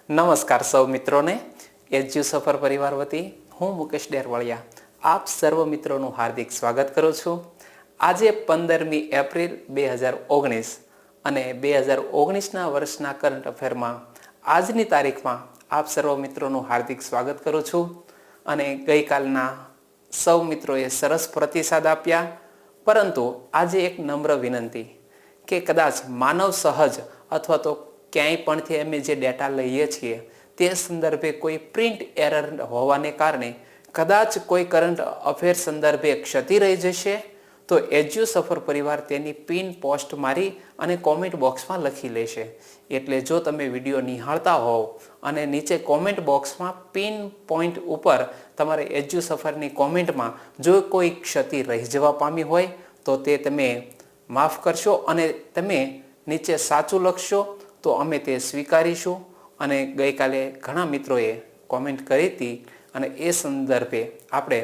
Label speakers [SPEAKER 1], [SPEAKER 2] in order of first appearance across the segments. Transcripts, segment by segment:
[SPEAKER 1] નમસ્કાર સૌ મિત્રોને એજ્યુ સફર પરિવાર વતી હું મુકેશ ડેરવાળિયા આપ સર્વ મિત્રોનું હાર્દિક સ્વાગત કરું છું. આજે 15મી એપ્રિલ 2019 અને 2019ના વર્ષના કરંટ અફેરમાં આજની તારીખમાં આપ સર્વ મિત્રોનું હાર્દિક સ્વાગત કરું છું. અને ગઈકાલના સૌ મિત્રોએ સરસ પ્રતિસાદ આપ્યા, પરંતુ આજે એક નમ્ર વિનંતી કે કદાચ માનવ સહજ અથવા તો ક્યાંય પણથી અમે જે ડેટા લઈએ છીએ તે સંદર્ભે કોઈ પ્રિન્ટ એરર હોવાને કારણે કદાચ કોઈ કરંટ અફેર સંદર્ભે ક્ષતિ રહી જશે, તો એજ્યુ સફર પરિવાર તેની પિન પોસ્ટ મારી અને કોમેન્ટ બોક્સમાં લખી લેશે. એટલે જો તમે વિડીયો નિહાળતા હોવ અને નીચે કોમેન્ટ બોક્સમાં પિન પોઈન્ટ ઉપર તમારે એજ્યુ સફરની કોમેન્ટમાં જો કોઈ ક્ષતિ રહી જવા પામી હોય તો તે તમે માફ કરશો અને તમે નીચે સાચું લખશો તો અમે તે સ્વીકારીશું. અને ગઈકાલે ઘણા મિત્રોએ કોમેન્ટ કરી હતી અને એ સંદર્ભે આપણે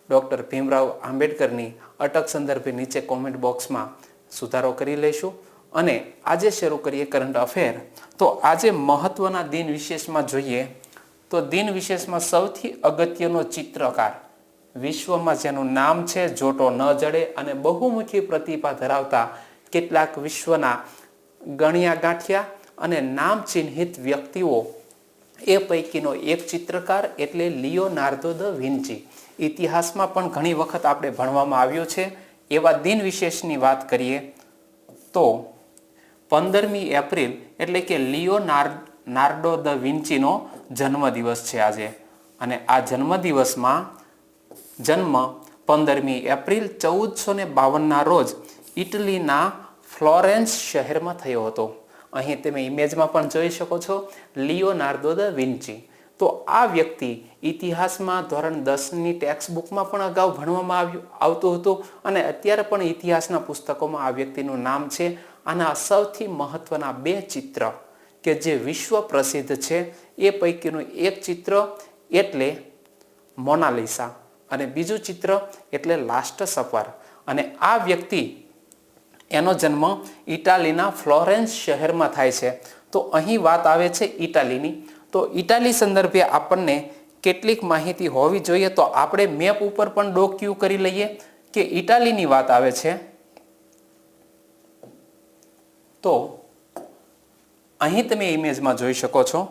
[SPEAKER 1] ડૉક્ટર ભીમરાવ આંબેડકરની અટક સંદર્ભે નીચે કોમેન્ટ બોક્સમાં સુધારો કરી લઈશું. અને આજે શરૂ કરીએ કરંટ અફેર. તો આજે મહત્ત્વના દિન વિશેષમાં જોઈએ તો દિન વિશેષમાં સૌથી અગત્યનો ચિત્રકાર, વિશ્વમાં જેનું નામ છે જોટો ન જડે અને બહુમુખી પ્રતિભા ધરાવતા કેટલાક વિશ્વના ગણ્યા ગાંઠ્યા અને નામ ચિહ્નિત વ્યક્તિઓ, એ પૈકીનો એક ચિત્રકાર એટલે લિયોનાર્દો દ વિન્ચી. ઇતિહાસમાં પણ ઘણી વખત આપણે ભણવામાં આવ્યું છે. એવા દિન વિશેષની વાત કરીએ તો 15મી એપ્રિલ એટલે કે લિયોનાર્દો દ વિન્ચીનો જન્મદિવસ છે આજે. અને આ જન્મદિવસમાં જન્મ 15મી એપ્રિલ 1452ના રોજ ઇટલીના ફ્લોરેન્સ શહેરમાં થયો હતો. અહીં તમે ઇમેજમાં પણ જોઈ શકો છો લિયોનાર્દો દ વિન્ચી. તો આ વ્યક્તિ ઇતિહાસમાં ધોરણ 10ની ટેક્સ્ટ બુકમાં પણ અગાઉ ભણવામાં આવતું હતું અને અત્યારે પણ ઇતિહાસના પુસ્તકોમાં આ વ્યક્તિનું નામ છે. આના સૌથી મહત્વના બે ચિત્ર કે જે વિશ્વ પ્રસિદ્ધ છે એ પૈકીનું એક ચિત્ર એટલે મોનાલિસા અને બીજું ચિત્ર એટલે લાસ્ટ સફર. અને આ વ્યક્તિ એનો જન્મ ઇટાલીના ફ્લોરેન્સ શહેરમાં થાય છે. તો અહીં વાત આવે છે ઇટાલીની. તો ઇટાલી સંદર્ભે આપણને કેટલીક માહિતી હોવી જોઈએ. તો આપણે મેપ ઉપર પણ ડોક્યુ કરી લઈએ કે ઇટાલીની વાત આવે છે. તો અહીં તમે ઇમેજમાં જોઈ શકો છો.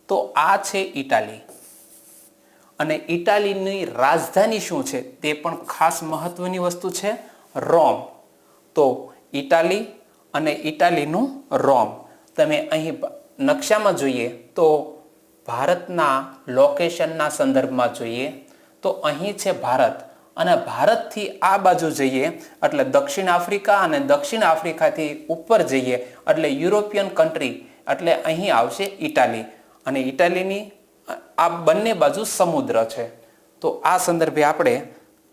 [SPEAKER 1] તો આ છે ઇટાલી અને ઇટાલીની રાજધાની શું છે તે પણ ખાસ મહત્વની વસ્તુ છે, રોમ. તો ઇટાલી અને ઇટાલીનું રોમ. તમે અહીં નકશામાં જોઈએ તો ભારતના લોકેશનના સંદર્ભમાં જોઈએ તો અહીં છે ભારત અને ભારતથી આ બાજુ જઈએ એટલે દક્ષિણ આફ્રિકા અને દક્ષિણ આફ્રિકાથી ઉપર જઈએ એટલે યુરોપિયન કન્ટ્રી એટલે અહીં આવશે ઇટાલી. અને ઇટાલીની આ બંને બાજુ સમુદ્ર છે. તો આ સંદર્ભે આપણે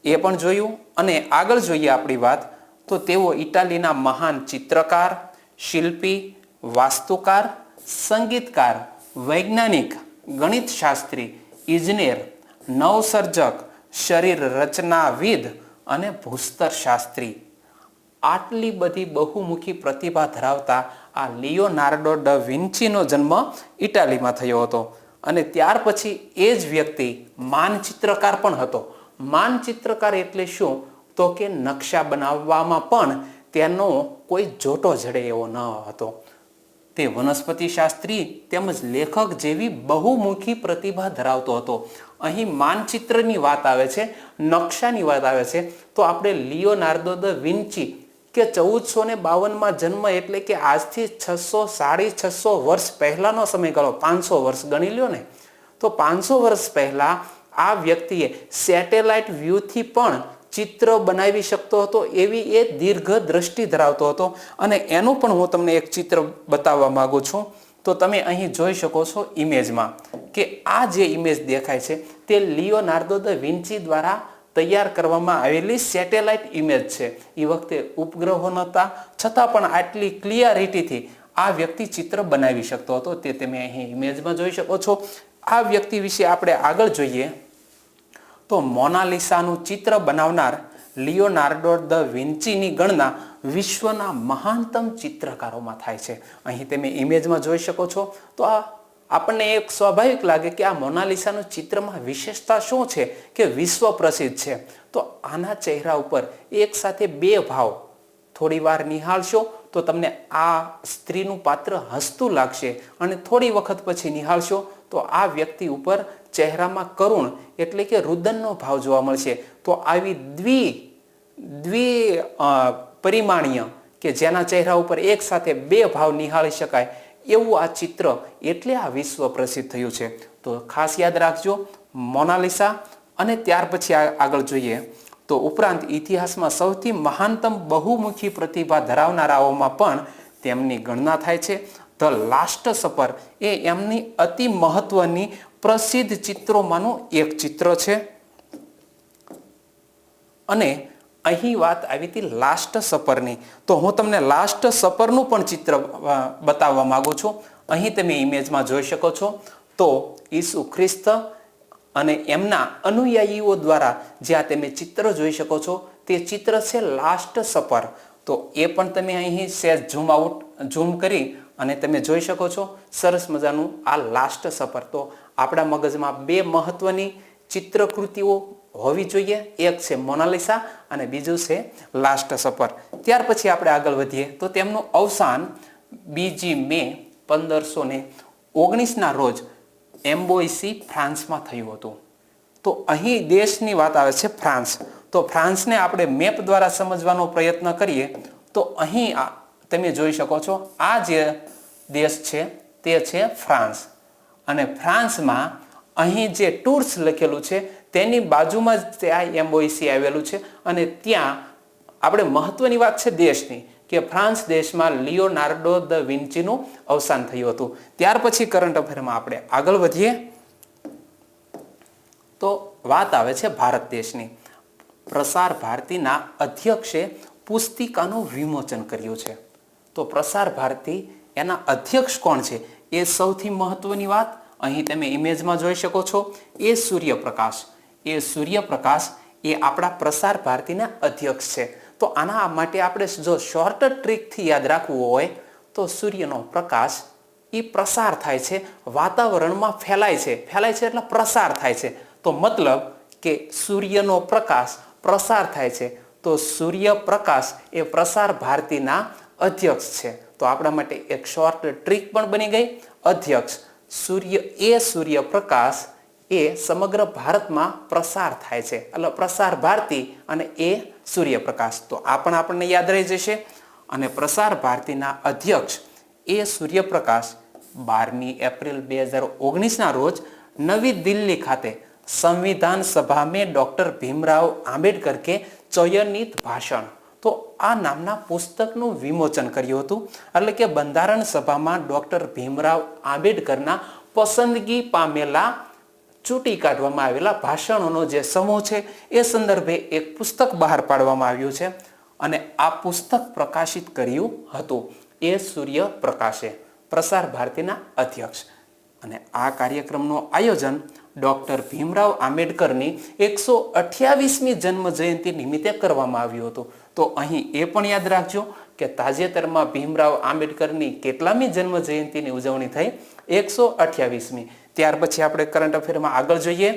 [SPEAKER 1] એ પણ જોયું. અને આગળ જોઈએ આપણી વાત તો તેઓ ઇટાલીના મહાન ચિત્રકાર, શિલ્પી, વાસ્તુકાર, સંગીતકાર, વૈજ્ઞાનિક, ગણિતશાસ્ત્રી, ઇજનેર, નવસર્જક, શરીર રચનાવિદ અને ભૂસ્તરશાસ્ત્રી, આટલી બધી બહુમુખી પ્રતિભા ધરાવતા આ લિયોનાર્દો દ વિન્ચીનો જન્મ ઇટાલીમાં થયો હતો. અને ત્યાર પછી એ જ વ્યક્તિ માનચિત્રકાર પણ હતો. માનચિત્રકાર એટલે શું? તો કે નકશા બનાવવામાં પણ તેનો કોઈ જોટો જડે એવો ન હતો. તે વનસ્પતિ શાસ્ત્રી તેમજ લેખક જેવી બહુમુખી પ્રતિભા ધરાવતો હતો. અહીં માનચિત્રની વાત આવે છે, નકશાની વાત આવે છે તો આપણે લિયોનાર્દો દ વિન્ચી કે 1452માં જન્મ એટલે કે આજથી 600 વર્ષ પહેલાનો સમયગાળો, 500 વર્ષ ગણી લ્યો ને. તો 500 વર્ષ પહેલા આ વ્યક્તિએ સેટેલાઇટ વ્યૂથી પણ ચિત્ર બનાવી શકતો હતો એવી એ દીર્ઘ દ્રષ્ટિ ધરાવતો હતો. અને એનું પણ હું તમને એક ચિત્ર બતાવવા માંગુ છું. તો તમે અહીં જોઈ શકો છો ઇમેજમાં કે આ જે ઇમેજ દેખાય છે તે લિયોનાર્દો દ વિન્ચી દ્વારા તૈયાર કરવામાં આવેલી સેટેલાઇટ ઇમેજ છે. એ વખતે ઉપગ્રહો નહોતા, છતાં પણ આટલી ક્લિયરિટીથી આ વ્યક્તિ ચિત્ર બનાવી શકતો હતો. તે તમે અહીં ઇમેજમાં જોઈ શકો છો. આ વ્યક્તિ વિશે આપણે આગળ જોઈએ તો મોનાલિસાનું ચિત્ર બનાવનાર લિયોનાર્દો દ વિન્ચીની ગણના વિશ્વના મહાનતમ ચિત્રકારોમાં થાય છે. અહીં તમે ઇમેજમાં જોઈ શકો છો. તો આ આપણને એક સ્વાભાવિક લાગે કે આ મોનાલિસાનું ચિત્રમાં વિશેષતા શું છે કે વિશ્વ પ્રસિદ્ધ છે. તો આના ચહેરા ઉપર એક સાથે બે ભાવ થોડી વાર નિહાળશો તો તમને આ સ્ત્રીનું પાત્ર હસતું લાગશે, અને થોડી વખત પછી નિહાળશો તો આ વ્યક્તિ ઉપર ચહેરામાં કરુણ એટલે કે રુદનનો ભાવ જોવા મળશે. તો આવી દ્વિ પરિમાણીય કે જેના ચહેરા ઉપર એક સાથે બે ભાવ નિહાળી શકાય એવું આ ચિત્ર એટલે આ વિશ્વ પ્રસિદ્ધ થયું છે. તો ખાસ યાદ રાખજો મોનાલિસા. અને ત્યાર પછી આગળ જોઈએ તો ઉપરાંત ઇતિહાસમાં સૌથી મહાનતમ બહુમુખી પ્રતિભા ધરાવનારાઓમાં પણ તેમની ગણના થાય છે. ધ લાસ્ટ સપર એ એમની અતિ મહત્વની પ્રસિદ્ધ ચિત્રોમાંનું એક ચિત્ર છે. અને અહીં વાત આવી હતી લાસ્ટ સપરની, તો હું તમને લાસ્ટ સપરનું પણ ચિત્ર બતાવવા માંગુ છું. અહીં તમે ઇમેજમાં જોઈ શકો છો. તો ઈસુ ખ્રિસ્ત અને એમના અનુયાયીઓ દ્વારા જ્યાં તમે ચિત્ર જોઈ શકો છો તે ચિત્ર છે લાસ્ટ સપર. તો એ પણ તમે અહીં સેજ ઝૂમ કરી અને તમે જોઈ શકો છો. સરસ મજાનું આ લાસ્ટ સપર. તો આપણા મગજમાં બે મહત્વની ચિત્રકૃતિઓ હોવી જોઈએ. એક છે મોનાલિસા અને બીજું છે લાસ્ટ સપર. ત્યાર પછી આપણે આગળ વધીએ તો તેમનું અવસાન 2 મે 1519ના રોજ એમ્બોઇસી ફ્રાન્સમાં થયું હતું. તો અહીં દેશની વાત આવે છે ફ્રાન્સ. તો ફ્રાન્સને આપણે મેપ દ્વારા સમજવાનો પ્રયત્ન કરીએ તો અહીં તમે જોઈ શકો છો આ જે દેશ છે તે છે ફ્રાન્સ. અને ફ્રાન્સમાં અહીં જે ટૂર્સ લખેલું છે તેની બાજુમાં જ આ એમ્બોઇસી આવેલું છે. અને ત્યાં આપણે મહત્વની વાત છે દેશની કે ફ્રાન્સ દેશમાં લિયોનાર્ડો દ વિન્ચીનું અવસાન થયું હતું. ત્યાર પછી કરંટ અફેરમાં આપણે આગળ વધીએ તો વાત આવે છે ભારત દેશની. પ્રસાર ભારતીના અધ્યક્ષે પુસ્તિકાનું વિમોચન કર્યું છે. તો પ્રસાર ભારતી એના અધ્યક્ષ કોણ છે એ સૌથી મહત્વની વાત. અહીં તમે ઇમેજમાં જોઈ શકો છો. એ સૂર્યપ્રકાશ એ આપણા પ્રસાર ભારતીના અધ્યક્ષ છે. તો આના માટે આપણે જો શોર્ટ ટ્રીકથી યાદ રાખવું હોય તો સૂર્યનો પ્રકાશ એ પ્રસાર થાય છે, વાતાવરણમાં ફેલાય છે એટલે પ્રસાર થાય છે. તો મતલબ કે સૂર્યનો પ્રકાશ પ્રસાર થાય છે. તો સૂર્યપ્રકાશ એ પ્રસાર ભારતીના અધ્યક્ષ છે. તો આપણા માટે એક શોર્ટ ટ્રીક પણ બની ગઈ. અધ્યક્ષ સૂર્યપ્રકાશ એ સમગ્ર ભારતમાં પ્રસાર થાય છે એટલે પ્રસાર ભારતી અને એ સૂર્યપ્રકાશ. તો આ પણ આપણને યાદ રહી જશે. અને પ્રસાર ભારતીના અધ્યક્ષ એ સૂર્યપ્રકાશ 12 એપ્રિલ 2019ના રોજ નવી દિલ્હી ખાતે સંવિધાન સભા में डॉक्टर भीमराव आंबेडकर के चयनित भाषण તો આ નામના પુસ્તકનું વિમોચન કર્યું હતું. એટલે કે બંધારણ સભામાં ડોક્ટર ભીમરાવ આંબેડકરના પસંદગી પામેલા ચૂંટી કાઢવામાં આવેલા ભાષણોનો જે સમૂહ છે એ સંદર્ભે એક પુસ્તક બહાર પાડવામાં આવ્યું છે. અને આ પુસ્તક પ્રકાશિત કર્યું હતું એ સૂર્યપ્રકાશે, પ્રસાર ભારતીના અધ્યક્ષ. અને આ કાર્યક્રમનું આયોજન ડોક્ટર ભીમરાવ આંબેડકરની 128મી જન્મ જયંતિ નિમિત્તે કરવામાં આવ્યું હતું. તો અહીં એ પણ યાદ રાખજો કે તાજેતરમાં ભીમરાવ આંબેડકરની કેટલામી જન્મ જયંતિની ઉજવણી થઈ? 128મી. ત્યાર પછી આપણે કરંટ અફેરમાં આગળ જોઈએ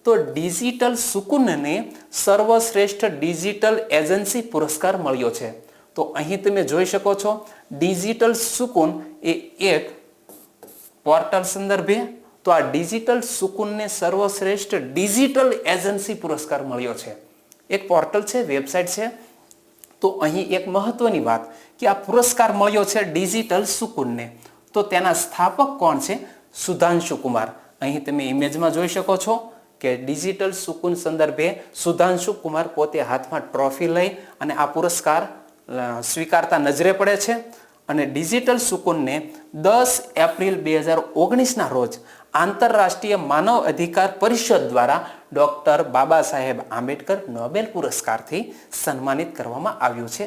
[SPEAKER 1] તો ડિજિટલ સુકૂનને સર્વશ્રેષ્ઠ ડિજિટલ એજન્સી પુરસ્કાર મળ્યો છે. તો અહીં તમે જોઈ શકો છો ડિજિટલ સુકૂન એ એક પોર્ટલ સંદર્ભે. તો આ ડિજિટલ સુકૂનને સર્વશ્રેષ્ઠ ડિજિટલ એજન્સી પુરસ્કાર મળ્યો છે. એક પોર્ટલ છે, વેબસાઇટ છે. તો અહીં એક મહત્વની વાત કે આ પુરસ્કાર મળ્યો છે ડિજિટલ સુકૂનને. તો તેના સ્થાપક કોણ છે? સુધાંશુ કુમાર. અહીં તમે ઇમેજમાં જોઈ શકો છો કે ડિજિટલ સુકૂન સંદર્ભે સુધાંશુ કુમાર પોતે હાથમાં ટ્રોફી લઈ અને આ પુરસ્કાર સ્વીકારતા નજરે પડે છે. અને ડિજિટલ સુકૂનને 10 એપ્રિલ 2019ના રોજ આંતરરાષ્ટ્રીય માનવ અધિકાર પરિષદ દ્વારા ડોક્ટર બાબા સાહેબ આંબેડકર નોબેલ પુરસ્કારથી સન્માનિત કરવામાં આવ્યું છે.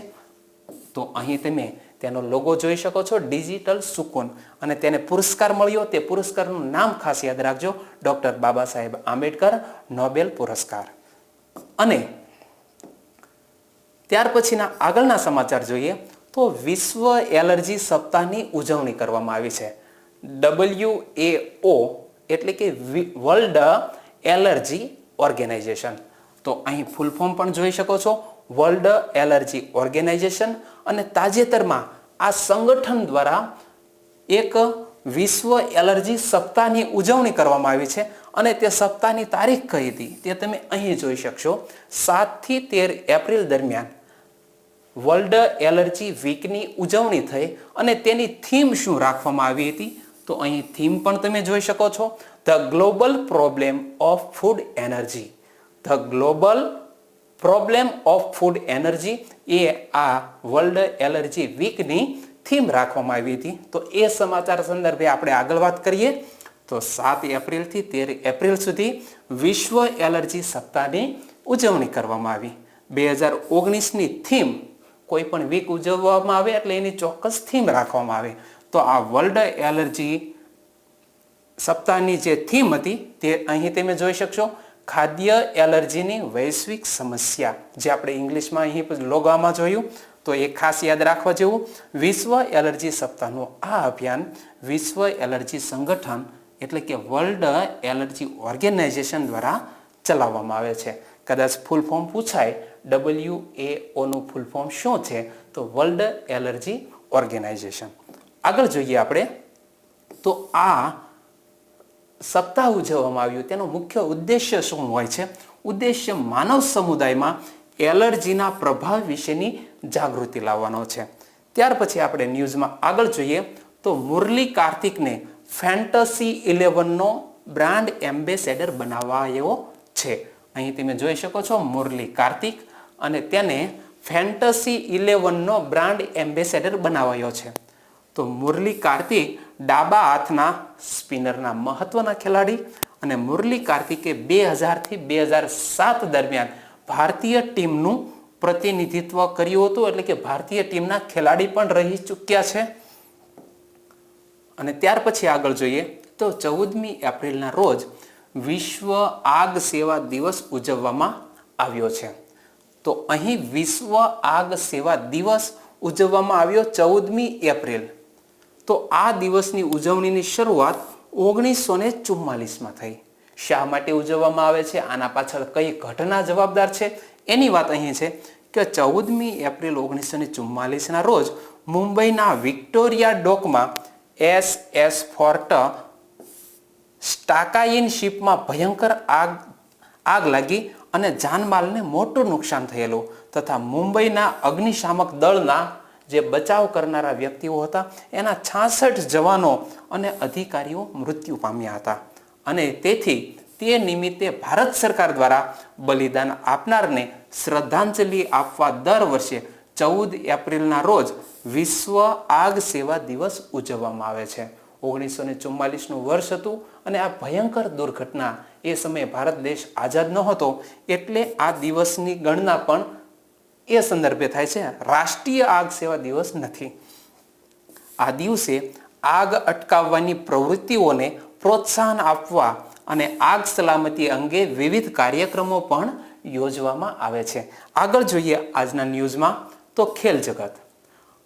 [SPEAKER 1] તો અહીં તમે તેનો લોગો જોઈ શકો છો, ડિજિટલ સુકૂન. અને તેને પુરસ્કાર મળ્યો, તે પુરસ્કારનું નામ ખાસ યાદ રાખજો, ડોક્ટર બાબા સાહેબ આંબેડકર નોબેલ પુરસ્કાર. અને ત્યાર પછીના આગળના સમાચાર જોઈએ તો વિશ્વ એલર્જી સપ્તાહની ઉજવણી કરવામાં આવી છે. WHO એટલે કે વર્લ્ડ એલર્જી ઓર્ગેનાઇઝેશન. તો અહીં ફૂલ ફોર્મ પણ જોઈ શકો છો, વર્લ્ડ એલર્જી ઓર્ગેનાઇઝેશન. અને તાજેતરમાં આ સંગઠન દ્વારા એક વિશ્વ એલર્જી સપ્તાહની ઉજવણી કરવામાં આવી છે. અને તે સપ્તાહની તારીખ કઈ હતી તે તમે અહીં જોઈ શકશો. 7 થી 13 એપ્રિલ દરમિયાન વર્લ્ડ એલર્જી વીકની ઉજવણી થઈ અને તેની થીમ શું રાખવામાં આવી હતી તો અહીં થીમ પણ તમે જોઈ શકો છો, the global problem of food energy. The global problem of food energy એ આ વર્લ્ડ એલર્જી વીકની થીમ રાખવામાં આવી હતી. તો એ સમાચાર સંદર્ભે આપણે આગળ વાત કરીએ તો 7 એપ્રિલથી 13 એપ્રિલ સુધી વિશ્વ એલર્જી સપ્તાહની ઉજવણી કરવામાં આવી. 2019ની થીમ, કોઈ પણ વીક ઉજવવામાં આવે એટલે એની ચોક્કસ થીમ રાખવામાં આવે. તો આ વર્લ્ડ એલર્જી સપ્તાહની જે થીમ હતી તે અહીં તમે જોઈ શકશો, ખાદ્ય એલર્જીની વૈશ્વિક સમસ્યા, જે આપણે ઇંગ્લિશમાં અહીં લોગોમાં જોયું. તો એ ખાસ યાદ રાખવા જેવું. વિશ્વ એલર્જી સપ્તાહનું આ અભિયાન વિશ્વ એલર્જી સંગઠન એટલે કે વર્લ્ડ એલર્જી ઓર્ગેનાઇઝેશન દ્વારા ચલાવવામાં આવે છે. કદાચ ફૂલ ફોર્મ પૂછાય, WHO નું ફૂલ ફોર્મ શું છે તો વર્લ્ડ એલર્જી ઓર્ગેનાઇઝેશન. આગળ જોઈએ આપણે તો આ સપ્તાહ ઉજવવામાં આવ્યું તેનો મુખ્ય ઉદ્દેશ્ય શું હોય છે. ઉદ્દેશ્ય માનવ સમુદાયમાં એલર્જીના પ્રભાવ વિશેની જાગૃતિ લાવવાનો છે. ત્યાર પછી આપણે ન્યૂઝમાં આગળ જોઈએ તો મુરલી કાર્તિકને ફેન્ટસી 11નો બ્રાન્ડ એમ્બેસેડર બનાવાયો છે. અહીં તમે જોઈ શકો છો મુરલી કાર્તિક, અને તેને ફેન્ટસી 11નો બ્રાન્ડ એમ્બેસેડર બનાવાયો છે. તો મુરલી કાર્તિક ડાબા હાથના સ્પિનરના મહત્વના ખેલાડી, અને મુરલી કાર્તિકે 2000 થી 2007 દરમિયાન ભારતીય ટીમનું પ્રતિનિધિત્વ કર્યું હતું, એટલે કે ભારતીય ટીમના ખેલાડી પણ રહી ચૂક્યા છે. અને ત્યાર પછી આગળ જોઈએ તો 14મી એપ્રિલના રોજ વિશ્વ આગ સેવા દિવસ ઉજવવામાં આવ્યો છે. તો અહીં વિશ્વ આગ સેવા દિવસ ઉજવવામાં આવ્યો 14મી એપ્રિલ. તો આ દિવસની ઉજવણીની શરૂઆત 1944માં થઈ. શા માટે ઉજવવામાં આવે છે, આના પાછળ કઈ ઘટના જવાબદાર છે એની વાત અહીં છે કે 14મી એપ્રિલ 1944ના રોજ મુંબઈના વિક્ટોરિયા ડોકમાં SS ફોર્ટ સ્ટાકાઇન શિપમાં ભયંકર આગ લાગી અને જાનમાલને મોટું નુકસાન થયેલું, તથા મુંબઈના અગ્નિશામક દળના જે બચાવ કરનારા વ્યક્તિઓ હતા એના 66 જવાનો અને અધિકારીઓ મૃત્યુ પામ્યા હતા. અને તેથી તે નિમિત્તે ભારત સરકાર દ્વારા બલિદાન આપનારને શ્રદ્ધાંજલિ આપવા દર વર્ષે 14 એપ્રિલના રોજ વિશ્વ આગ સેવા દિવસ ઉજવવામાં આવે છે. 1944નું વર્ષ હતું અને આ ભયંકર દુર્ઘટના, એ સમયે ભારત દેશ આઝાદ ન હતો એટલે આ દિવસની ગણના પણ એ સંદર્ભે થાય છે. રાષ્ટ્રીય આગ સેવા દિવસ નથી. આ દિવસે આગ અટકાવવાની પ્રવૃત્તિઓને પ્રોત્સાહન આપવા અને આગ સલામતી અંગે વિવિધ કાર્યક્રમો પણ યોજવામાં આવે છે. આગળ જોઈએ આજના ન્યૂઝમાં તો ખેલ જગત.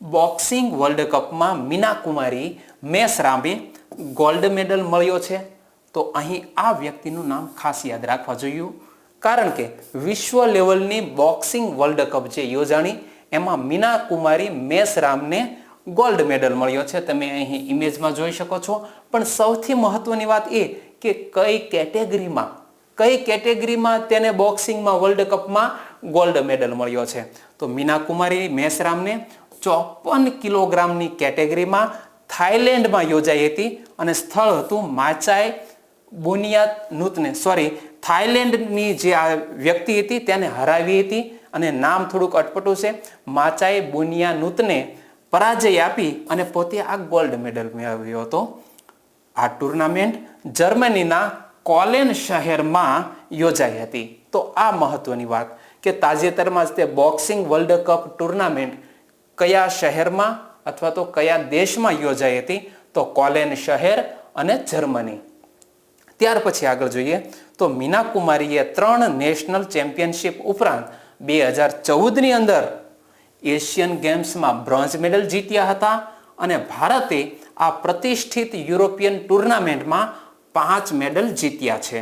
[SPEAKER 1] બોક્સિંગ વર્લ્ડ કપમાં મીના કુમારી મેસરામે ગોલ્ડ મેડલ મળ્યો છે. તો અહીં આ વ્યક્તિનું નામ ખાસ યાદ રાખવા જોઈએ, કારણ કે વિશ્વ લેવલની બોક્સિંગ વર્લ્ડ કપ જે યોજાણી એમાં મીના કુમારી મેસરામને ગોલ્ડ મેડલ મળ્યો છે. તમે અહીં ઇમેજમાં જોઈ શકો છો. પણ સૌથી મહત્વની વાત એ કે કઈ કેટેગરીમાં તેને બોક્સિંગમાં વર્લ્ડ કપમાં ગોલ્ડ મેડલ મળ્યો છે. તો મીના કુમારી મેસરામને 54 કિલોગ્રામની કેટેગરીમાં થાઈલેન્ડમાં યોજાઈ હતી અને સ્થળ હતું માચાઈ બુનિયાનુતને. થાઈલેન્ડની જે આ વ્યક્તિ હતી તેને હરાવી હતી અને નામ થોડુંક અટપટું છે. માચાઈ બુનિયાનુતને પરાજય આપી અને પોતે આ ગોલ્ડ મેડલ મેળવ્યો હતો. આ ટુર્નામેન્ટ જર્મનીના કોલેન શહેરમાં યોજાઈ હતી. તો આ મહત્વની વાત કે તાજેતરમાં જ તે બોક્સિંગ વર્લ્ડ કપ ટુર્નામેન્ટ કયા શહેરમાં અથવા તો કયા દેશમાં યોજાઈ હતી તો કોલેન શહેર અને જર્મની. ત્યાર પછી આગળ જોઈએ તો મીના કુમારીએ 3 નેશનલ ચેમ્પિયનશિપ ઉપરાંત 2014ની અંદર એશિયન ગેમ્સમાં બ્રોન્ઝ મેડલ જીત્યા હતા અને ભારતે આ પ્રતિષ્ઠિત યુરોપિયન ટુર્નામેન્ટમાં 5 મેડલ જીત્યા છે.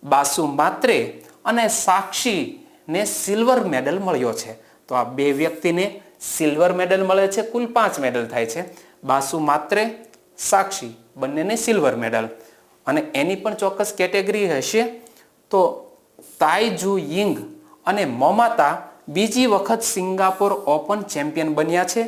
[SPEAKER 1] બાસુ માત્રે અને સાક્ષીને સિલ્વર મેડલ મળ્યો છે. તો આ બે વ્યક્તિને સિલ્વર મેડલ મળે છે. કુલ 5 મેડલ થાય છે. બાસુ માત્રે, સાક્ષી બંનેને સિલ્વર મેડલ. અને એની પણ ચોક્કસ કેટેગરી હશે. તો તાઇજુ યિંગ અને મોમાતા બીજી વખત સિંગાપોર ઓપન ચેમ્પિયન બન્યા છે.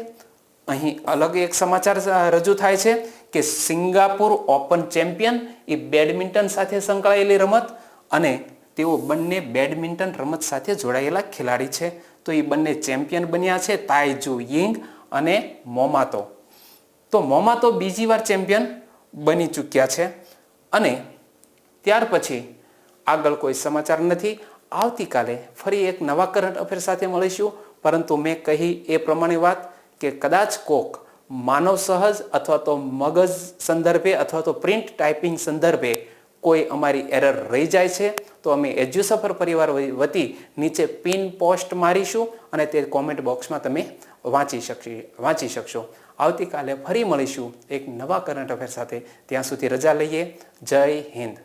[SPEAKER 1] અહીં અલગ એક સમાચાર રજૂ થાય છે કે સિંગાપોર ઓપન ચેમ્પિયન એ બેડમિન્ટન સાથે સંકળાયેલી રમત અને તેઓ બંને બેડમિન્ટન રમત સાથે જોડાયેલા ખેલાડી છે. તો એ બંને ચેમ્પિયન બન્યા છે, તાઇજુ યિંગ અને મોમાતો. તો મોમાતો બીજી વાર ચેમ્પિયન બની ચૂક્યા છે. અને ત્યાર પછી આગળ કોઈ સમાચાર નથી. આવતીકાલે ફરી એક નવા કરંટ અફેર સાથે મળીશું. પરંતુ મેં કહી એ પ્રમાણે વાત કે કદાચ કોક માનવ સહજ અથવા તો મગજ સંદર્ભે અથવા તો પ્રિન્ટ ટાઈપિંગ સંદર્ભે કોઈ અમારી એરર રહી જાય છે તો અમે એજ્યુસફર પરિવાર વતી નીચે પિન પોસ્ટ મારીશું અને તે કોમેન્ટ બોક્સમાં તમે વાંચી શકશો. આવતીકાલે ફરી મળીશું એક નવા કરંટ અફેર સાથે. ત્યાં સુધી રજા લઈએ. જય હિન્દ.